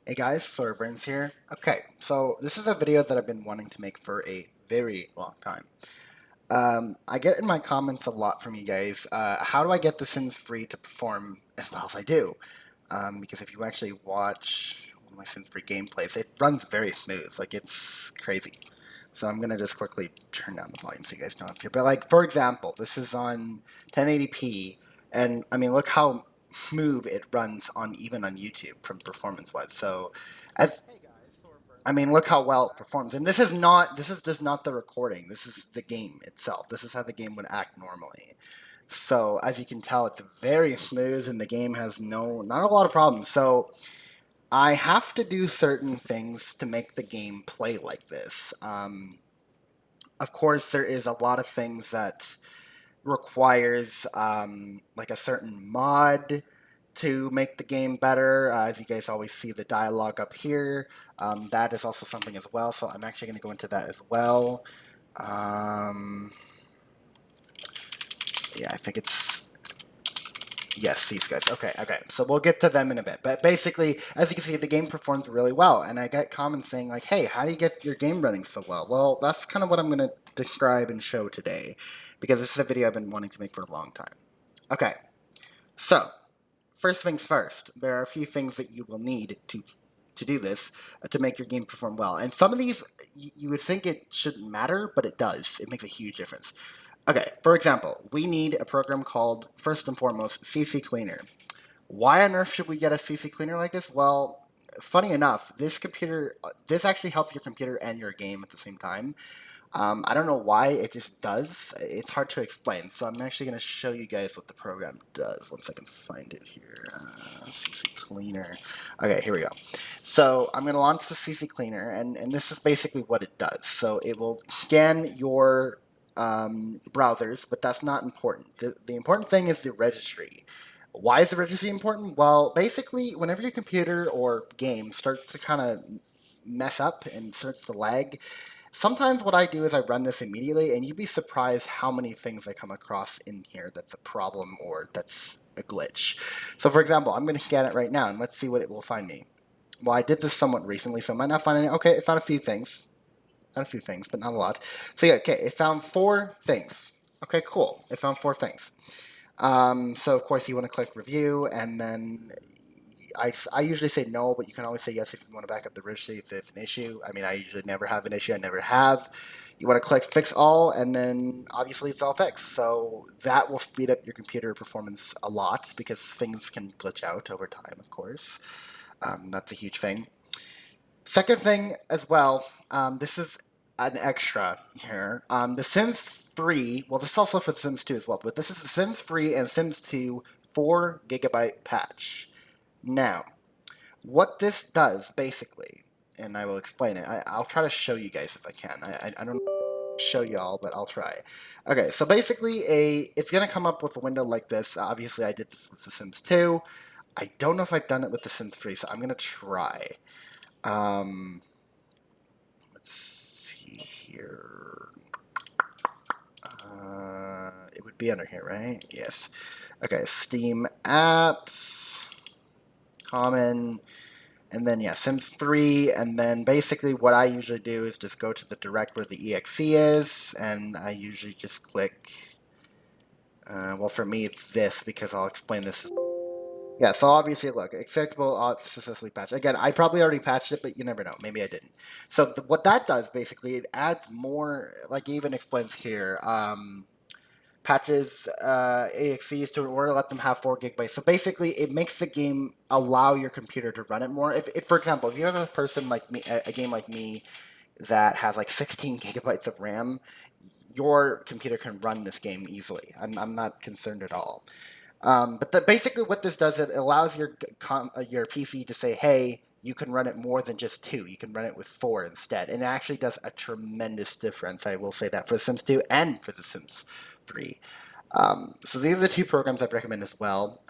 Hey guys, Burns here. Okay, so this is a video that I've been wanting to make for a very long time. I get in my comments a lot from you guys, how do I get The Sims Free to perform as well as I do? Because if you actually watch one of my Sims Free gameplays, it runs very smooth, like it's crazy. So I'm gonna just quickly turn down the volume so you guys don't have to hear. But like, for example, this is on 1080p, and I mean, look how smooth it runs on even on YouTube from performance-wise. So, as I mean, look how well it performs. And this is just not the recording. This is the game itself. This is how the game would act normally. So as you can tell, it's very smooth, and the game has not a lot of problems. So I have to do certain things to make the game play like this. Of course, there is a lot of things that requires like a certain mod to make the game better. As you guys always see the dialogue up here, that is also something as well. So I'm actually going to go into that as well. Yeah, I think it's yes, these guys. Okay. So we'll get to them in a bit. But basically, as you can see, the game performs really well. And I get comments saying like, hey, how do you get your game running so well? Well, that's kind of what I'm going to describe and show today, because this is a video I've been wanting to make for a long time. Okay, so first things first, there are a few things that you will need to do this to make your game perform well. And some of these, you would think it shouldn't matter, but it does. It makes a huge difference. Okay, for example, we need a program called, first and foremost, CCleaner. Why on earth should we get a CCleaner like this? Well, funny enough, this actually helps your computer and your game at the same time. I don't know why, it just does. It's hard to explain, so I'm actually going to show you guys what the program does. Once I can find it here. CCleaner. Okay, here we go. So I'm going to launch the CCleaner, and this is basically what it does. So it will scan your browsers, but that's not important. The important thing is the registry. Why is the registry important? Well, basically, whenever your computer or game starts to kind of mess up and starts to lag, sometimes what I do is I run this immediately, and you'd be surprised how many things I come across in here that's a problem or that's a glitch. So for example, I'm going to scan it right now, and let's see what it will find me. Well, I did this somewhat recently, so I might not find any. Okay, it found a few things. Found a few things, but not a lot. So yeah, okay, it found 4 things. Okay, cool. It found 4 things. So of course you want to click review, and then I usually say no, but you can always say yes if you want to back up the registry if there's an issue. I mean, I usually never have an issue. I never have. You want to click fix all, and then obviously it's all fixed. So that will speed up your computer performance a lot because things can glitch out over time, of course. That's a huge thing. Second thing as well, this is an extra here. The Sims 3, well, this is also for the Sims 2 as well, but this is the Sims 3 and Sims 2 4 GB patch. Now, what this does basically, and I will explain it. I'll try to show you guys if I can. I don't show y'all, but I'll try. Okay, so basically, it's gonna come up with a window like this. Obviously, I did this with The Sims 2. I don't know if I've done it with The Sims 3, so I'm gonna try. Um, let's see here. It would be under here, right? Yes. Okay, Steam apps, common. And then, yeah, Sims 3, and then basically what I usually do is just go to the direct where the exe is, and I usually just click, well, for me it's this, because I'll explain this. Yeah, so obviously, look, acceptable successfully patched. Again, I probably already patched it, but you never know. Maybe I didn't. So what that does, basically, it adds more, like it even explains here, patches AXEs to in order to let them have 4 GB. So basically, it makes the game allow your computer to run it more. If for example, if you have a person like me, a game like me that has like 16 GB of RAM, your computer can run this game easily. I'm not concerned at all. Basically, what this does, it allows your PC to say, "Hey, you can run it more than just 2. You can run it with 4 instead," and it actually does a tremendous difference. I will say that for The Sims 2 and for The Sims 3. So these are the 2 programs I'd recommend as well.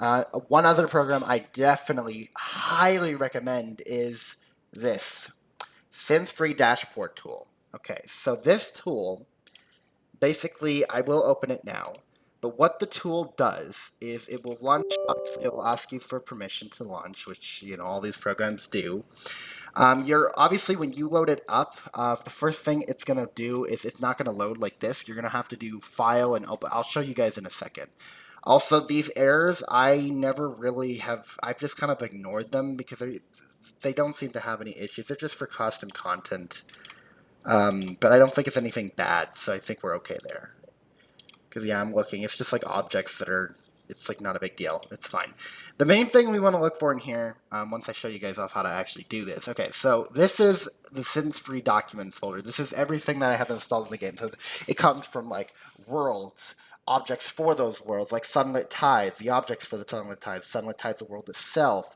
One other program I definitely highly recommend is this Sims 3 Dashboard tool. Okay, so this tool, basically, I will open it now. But what the tool does is it will launch, obviously it will ask you for permission to launch, which, you know, all these programs do. You're obviously, when you load it up, the first thing it's gonna do is it's not gonna load like this. You're gonna have to do file and open. I'll show you guys in a second. Also, these errors, I never really have. I've just kind of ignored them because they don't seem to have any issues. They're just for custom content, but I don't think it's anything bad. So I think we're okay there. Because, yeah, I'm looking. It's just like objects that are, it's like not a big deal. It's fine. The main thing we want to look for in here, once I show you guys off how to actually do this. Okay, so this is the Sims 3 documents folder. This is everything that I have installed in the game. So it comes from like worlds, objects for those worlds, like sunlit tides, the objects for the sunlit tides, the world itself,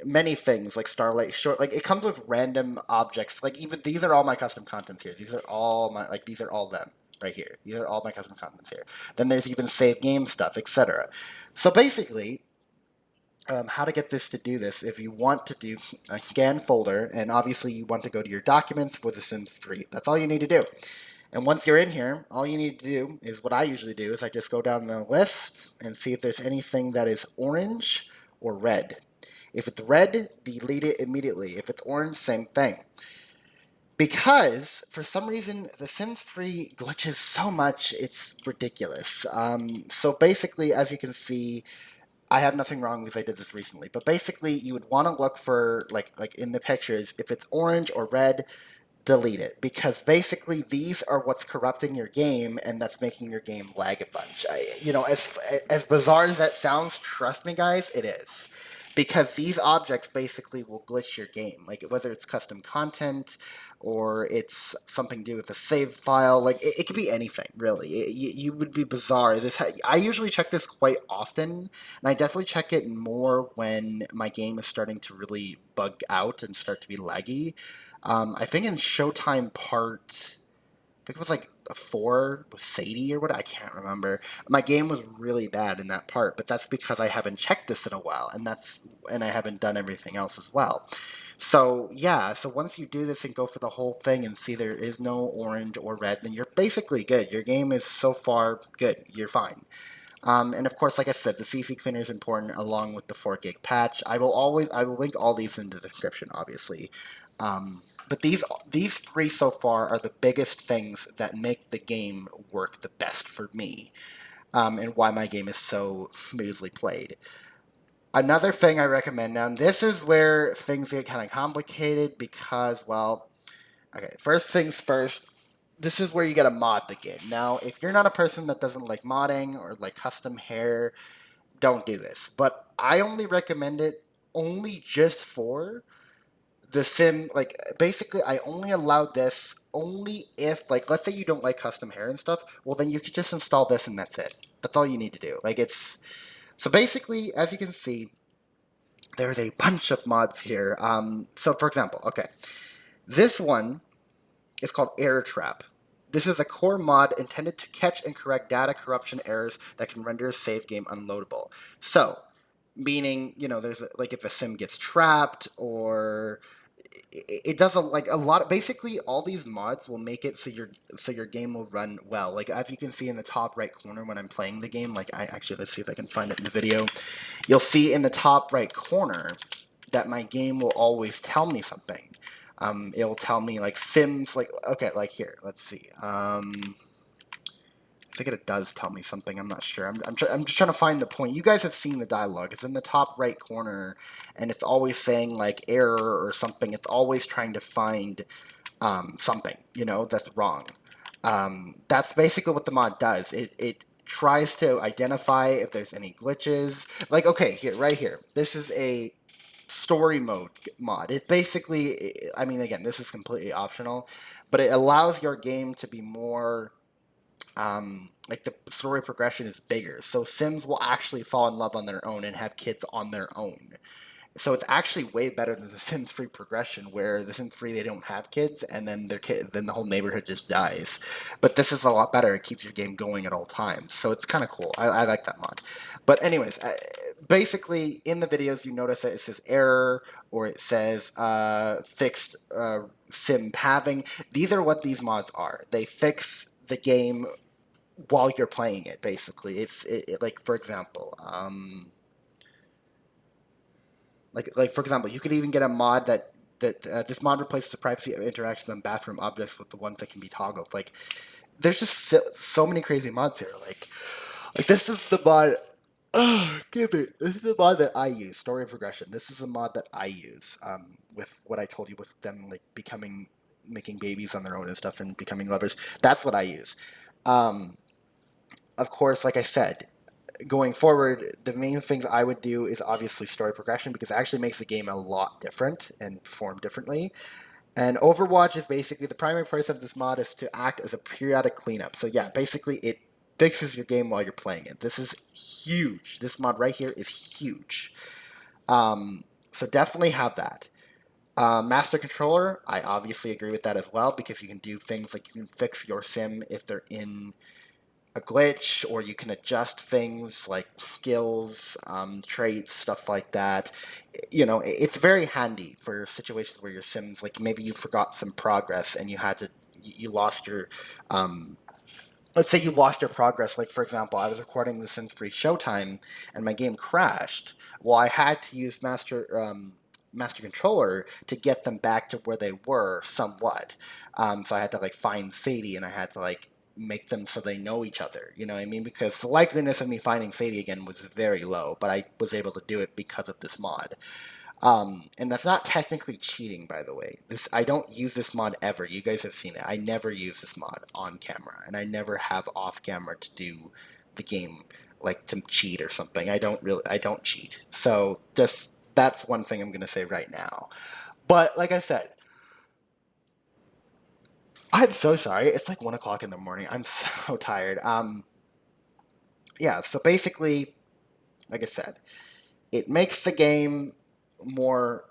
many things like starlight short. Like it comes with random objects. Like even these are all my custom contents here. These are all my these are all them right here. These are all my custom contents here. Then there's even save game stuff, etc. So basically, how to get this to do this, if you want to do a scan folder, and obviously you want to go to your documents for The Sims 3, that's all you need to do. And once you're in here, all you need to do is what I usually do is I just go down the list and see if there's anything that is orange or red. If it's red, delete it immediately. If it's orange, same thing. Because for some reason The Sims 3 glitches so much, it's ridiculous. So basically, as you can see, I have nothing wrong because I did this recently. But basically, you would want to look for like in the pictures, if it's orange or red, delete it, because basically these are what's corrupting your game, and that's making your game lag a bunch. As bizarre as that sounds, trust me, guys, it is. Because these objects basically will glitch your game, like whether it's custom content or it's something to do with a save file. Like it could be anything, really. You would be bizarre. I usually check this quite often, and I definitely check it more when my game is starting to really bug out and start to be laggy. I think in Showtime part, I think it was like a 4 with Sadie or what, I can't remember. My game was really bad in that part, but that's because I haven't checked this in a while, and I haven't done everything else as well. So yeah, so once you do this and go for the whole thing and see there is no orange or red, then you're basically good. Your game is so far good. You're fine. And of course, like I said, the CCleaner is important along with the 4 gig patch. I will link all these in the description, obviously. But these three so far are the biggest things that make the game work the best for me, and why my game is so smoothly played. Another thing I recommend now, and this is where things get kind of complicated because, well, okay, first things first, this is where you gotta mod the game. Now, if you're not a person that doesn't like modding or like custom hair, don't do this. But I only recommend it only just for the sim. Like basically, I only allowed this only if, like, let's say you don't like custom hair and stuff. Well, then you could just install this and that's it. That's all you need to do. Like it's so basically, as you can see, there's a bunch of mods here. So for example, okay, this one is called Error Trap. This is a core mod intended to catch and correct data corruption errors that can render a save game unloadable. So, meaning, you know, there's like if a sim gets trapped or it does like a lot. Basically, all these mods will make it so your game will run well. Like as you can see in the top right corner when I'm playing the game. Like I actually, let's see if I can find it in the video. You'll see in the top right corner that my game will always tell me something. It'll tell me like Sims, like okay, like here. Let's see. I think it does tell me something. I'm not sure. I'm just trying to find the point. You guys have seen the dialogue. It's in the top right corner, and it's always saying like error or something. It's always trying to find something, you know, that's wrong. That's basically what the mod does. It tries to identify if there's any glitches. Like okay, here, right here. This is a story mode mod. It basically, I mean, again, this is completely optional, but it allows your game to be more like the story progression is bigger. So Sims will actually fall in love on their own and have kids on their own. So it's actually way better than the Sims 3 progression, where the Sims 3 they don't have kids, and then then the whole neighborhood just dies. But this is a lot better. It keeps your game going at all times, so it's kind of cool. I like that mod. But anyways, basically in the videos you notice that it says error or it says fixed sim pathing. These are what these mods are. They fix the game while you're playing it. Basically, like for example, like for example, you could even get a mod that this mod replaces the privacy of interaction on bathroom objects with the ones that can be toggled. Like there's just so many crazy mods here. Like this is the mod. Oh, give it. This is the mod that I use. Story of progression. This is the mod that I use. With what I told you, with them like becoming, making babies on their own and stuff, and becoming lovers. That's what I use. Um, of course, like I said, going forward, the main things I would do is obviously story progression because it actually makes the game a lot different and perform differently. And Overwatch is basically the primary purpose of this mod is to act as a periodic cleanup. So yeah, basically it fixes your game while you're playing it. This is huge. This mod right here is huge. So definitely have that. Master controller, I obviously agree with that as well because you can do things like you can fix your sim if they're in a glitch, or you can adjust things like skills, traits, stuff like that. You know, it's very handy for situations where your sims, like maybe you forgot some progress and you had to, you lost your, um, let's say you lost your progress. Like for example, I was recording the Sims 3 Showtime and my game crashed. Well, I had to use Master Controller to get them back to where they were somewhat. So I had to like find Sadie and I had to like make them so they know each other. You know what I mean? Because the likeliness of me finding Sadie again was very low, but I was able to do it because of this mod. And that's not technically cheating, by the way. This I don't use this mod ever. You guys have seen it. I never use this mod on camera, and I never have off camera to do the game like to cheat or something. I don't cheat. So just that's one thing I'm gonna say right now. But like I said, I'm so sorry. It's like 1 o'clock in the morning. I'm so tired. Yeah. So basically, like I said, it makes the game more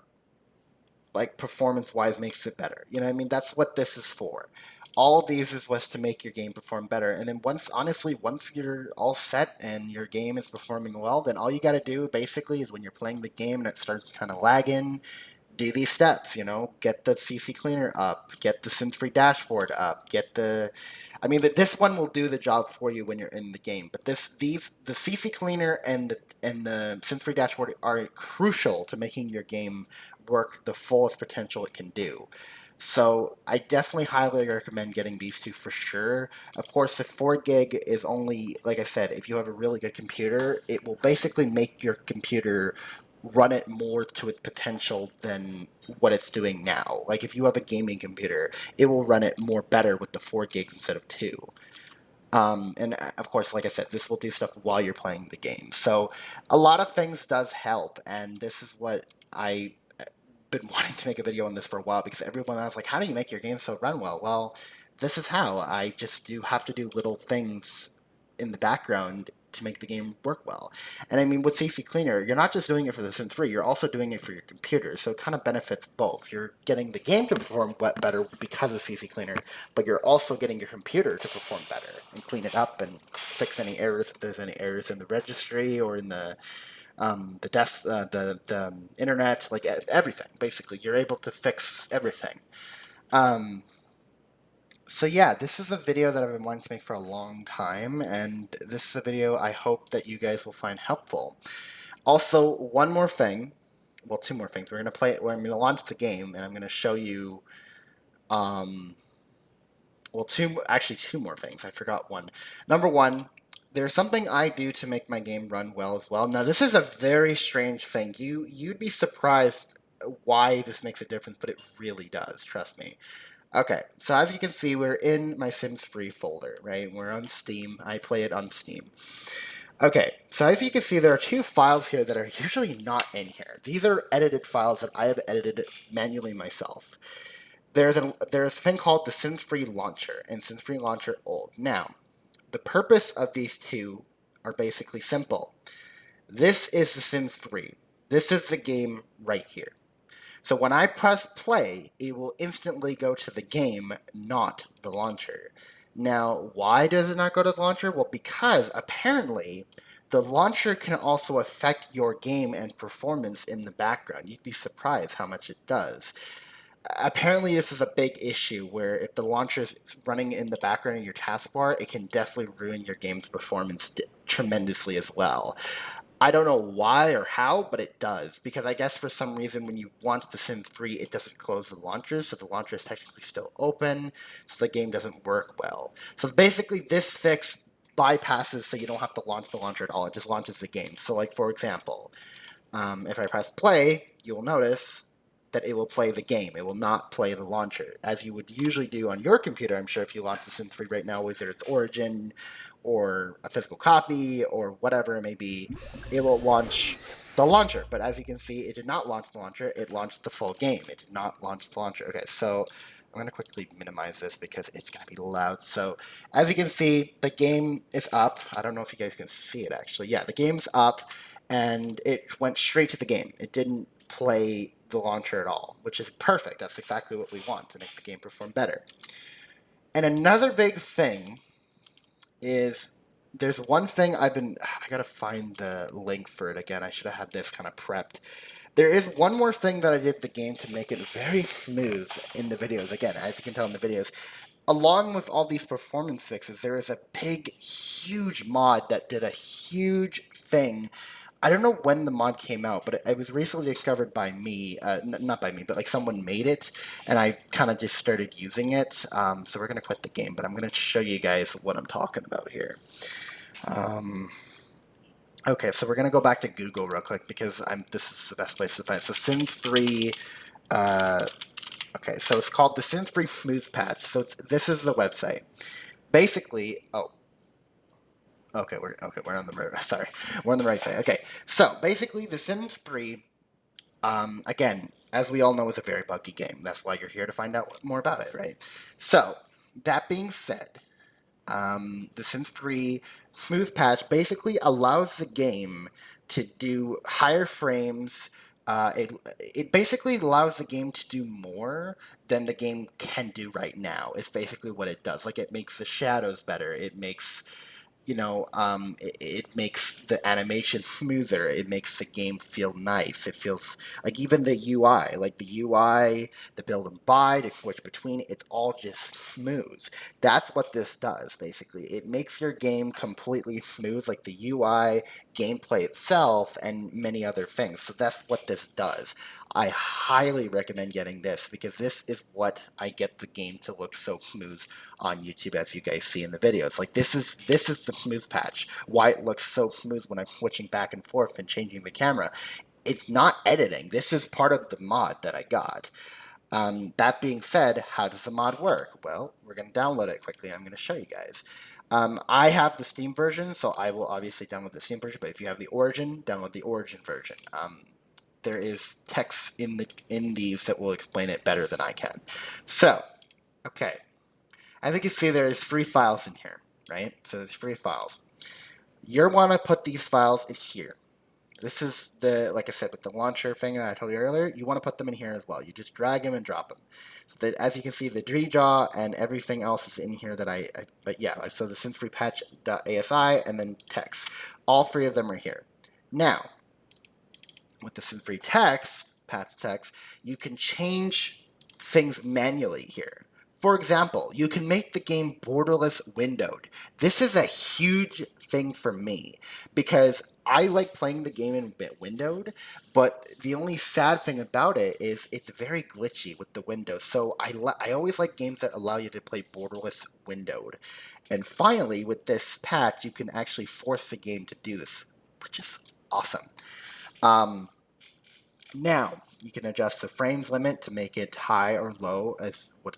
like performance wise makes it better. You know what I mean? That's what this is for. All of these is was to make your game perform better. And then once, honestly, once you're all set and your game is performing well, then all you got to do basically is when you're playing the game and it starts kind of lagging, do these steps, you know, get the CCleaner up, get the Sims-free dashboard up, get the, I mean, this one will do the job for you when you're in the game. But the CCleaner and the Sims-free dashboard are crucial to making your game work the fullest potential it can do. So I definitely highly recommend getting these two for sure. Of course, the 4 gig is only, like I said, if you have a really good computer, it will basically make your computer run it more to its potential than what it's doing now. Like if you have a gaming computer, it will run it more better with the 4 gigs instead of two. And of course, like I said, this will do stuff while you're playing the game. So a lot of things does help, and this is what I been wanting to make a video on this for a while because everyone was like, how do you make your game so run well? Well, this is how. I just do have to do little things in the background to make the game work well. And I mean, with CCleaner, you're not just doing it for the Sims 3, you're also doing it for your computer, so it kind of benefits both. You're getting the game to perform better because of CCleaner, but you're also getting your computer to perform better and clean it up and fix any errors if there's any errors in the registry or in the desk, the internet, like everything. Basically, you're able to fix everything. Um, so yeah, this is a video that I've been wanting to make for a long time, and this is a video I hope that you guys will find helpful. Also, one more thing, well, two more things. We're gonna play it. I'm gonna launch the game, and I'm gonna show you. Um, well, two more things. I forgot one. Number one, there's something I do to make my game run well as well. Now, this is a very strange thing. You'd be surprised why this makes a difference, but it really does. Trust me. Okay, so as you can see, we're in my Sims Free folder, right? We're on Steam. I play it on Steam. Okay, so as you can see, there are two files here that are usually not in here. These are edited files that I have edited manually myself. There's a thing called the Sims Free Launcher and Sims Free Launcher Old. Now, the purpose of these two are basically simple. This is the Sims 3. This is the game right here. So when I press play, it will instantly go to the game, not the launcher. Now, why does it not go to the launcher? Well, because apparently the launcher can also affect your game and performance in the background. You'd be surprised how much it does. apparently this is a big issue where if the launcher is running in the background of your taskbar, it can definitely ruin your game's performance tremendously as well. I don't know why or how, but it does. Because I guess for some reason when you launch The Sims 3, it doesn't close the launcher, so the launcher is technically still open, so the game doesn't work well. So basically this fix bypasses so you don't have to launch the launcher at all. It just launches the game. So like for example, if I press play, you will notice that it will play the game. It will not play the launcher, as you would usually do on your computer. I'm sure if you launch The Sims 3 right now, whether it's Origin or a physical copy or whatever it may be, it will launch the launcher. But as you can see, it did not launch the launcher. It launched the full game. It did not launch the launcher. Okay, so I'm going to quickly minimize this because it's going to be loud. So as you can see, the game is up. I don't know if you guys can see it actually. Yeah, the game's up and it went straight to the game. It didn't play the launcher at all, which is perfect. That's exactly what we want to make the game perform better. And another big thing is there's one thing I gotta find the link for it again. I should have had this kind of prepped. There is one more thing that I did the game to make it very smooth in the videos. Again, as you can tell in the videos, along with all these performance fixes, there is a big, huge mod that did a huge thing. I don't know when the mod came out, but it was recently discovered by me. Not by me, but like someone made it, and I kind of just started using it. So we're going to quit the game, but I'm going to show you guys what I'm talking about here. Okay, so we're going to go back to Google real quick because this is the best place to find it. So Sims 3... okay, so it's called the Sims 3 Smooth Patch. So this is the website. Basically, okay, we're on the right. Sorry, we're on the right side. Okay, so basically, The Sims 3, again, as we all know, is a very buggy game. That's why you're here to find out more about it, right? So that being said, The Sims 3 Smooth Patch basically allows the game to do higher frames. It basically allows the game to do more than the game can do right now. It's basically what it does. Like, it makes the shadows better. It makes it makes the animation smoother. It makes the game feel nice. It feels like even the UI, the build and buy, to switch between, it's all just smooth. That's what this does, basically. It makes your game completely smooth, like the UI, gameplay itself, and many other things. So that's what this does. I highly recommend getting this because this is what I get the game to look so smooth on YouTube, as you guys see in the videos. Like this is the smooth patch. Why it looks so smooth when I'm switching back and forth and changing the camera. It's not editing. This is part of the mod that I got. That being said, how does the mod work? Well, we're going to download it quickly. I'm going to show you guys. I have the Steam version, so I will obviously download the Steam version. But if you have the Origin, download the Origin version. There is text in these that will explain it better than I can. So, okay, as you can see, there's 3 files in here, right? So there's 3 files. You're want to put these files in here. This is like I said, with the launcher thing that I told you earlier, you want to put them in here as well. You just drag them and drop them. So that, as you can see, the DreeJaw and everything else is in here that but yeah, so the Sims3 patch.asi and then text. All 3 of them are here. Now, with the Sims3 patch text, you can change things manually here. For example, you can make the game borderless windowed. This is a huge thing for me because I like playing the game in windowed, but the only sad thing about it is it's very glitchy with the windows. So I always like games that allow you to play borderless windowed. And finally, with this patch, you can actually force the game to do this, which is awesome. Now, you can adjust the frames limit to make it high or low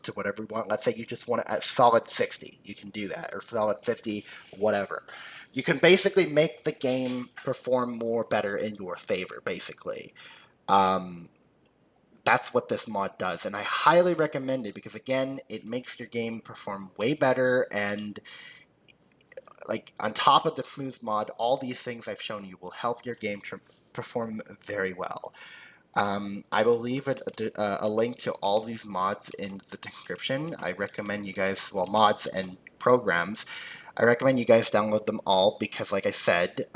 to whatever you want. Let's say you just want it at solid 60. You can do that, or solid 50, whatever. You can basically make the game perform more better in your favor, basically. That's what this mod does, and I highly recommend it because, again, it makes your game perform way better, and like on top of the smooth mod, all these things I've shown you will help your game perform very well. I will leave a link to all these mods in the description. I recommend you guys, well, mods and programs, I recommend you guys download them all because, like I said,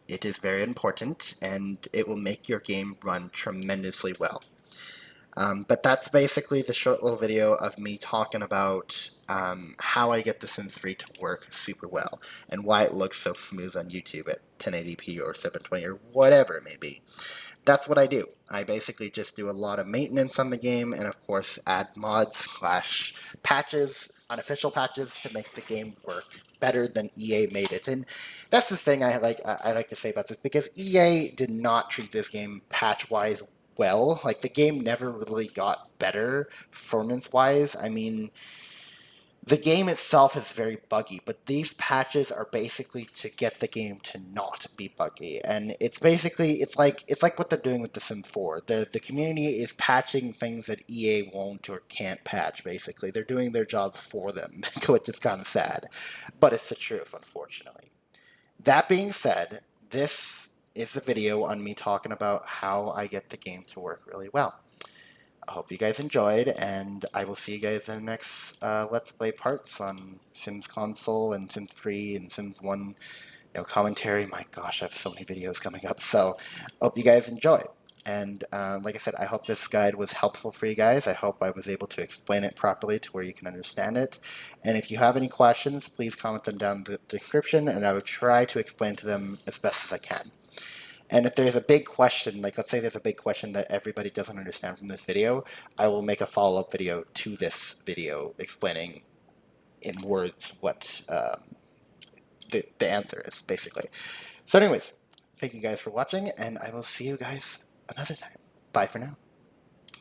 it is very important and it will make your game run tremendously well. But that's basically the short little video of me talking about how I get The Sims 3 to work super well and why it looks so smooth on YouTube at 1080p or 720 or whatever it may be. That's what I do. I basically just do a lot of maintenance on the game and, of course, add mods slash patches, unofficial patches, to make the game work better than EA made it. And that's the thing I like to say about this, because EA did not treat this game patch-wise well. Like, the game never really got better performance-wise. I mean, the game itself is very buggy, but these patches are basically to get the game to not be buggy. And it's basically it's like what they're doing with The Sims 4. The community is patching things that EA won't or can't patch. Basically, they're doing their job for them, which is kind of sad, but it's the truth, unfortunately. That being said, this is a video on me talking about how I get the game to work really well. I hope you guys enjoyed, and I will see you guys in the next Let's Play parts on Sims Console and Sims 3 and Sims 1, commentary. My gosh, I have so many videos coming up, so I hope you guys enjoy. And like I said, I hope this guide was helpful for you guys. I hope I was able to explain it properly to where you can understand it. And if you have any questions, please comment them down in the description, and I will try to explain to them as best as I can. And if there's a big question, like let's say there's a big question that everybody doesn't understand from this video, I will make a follow-up video to this video explaining in words what the answer is, basically. So anyways, thank you guys for watching, and I will see you guys another time. Bye for now.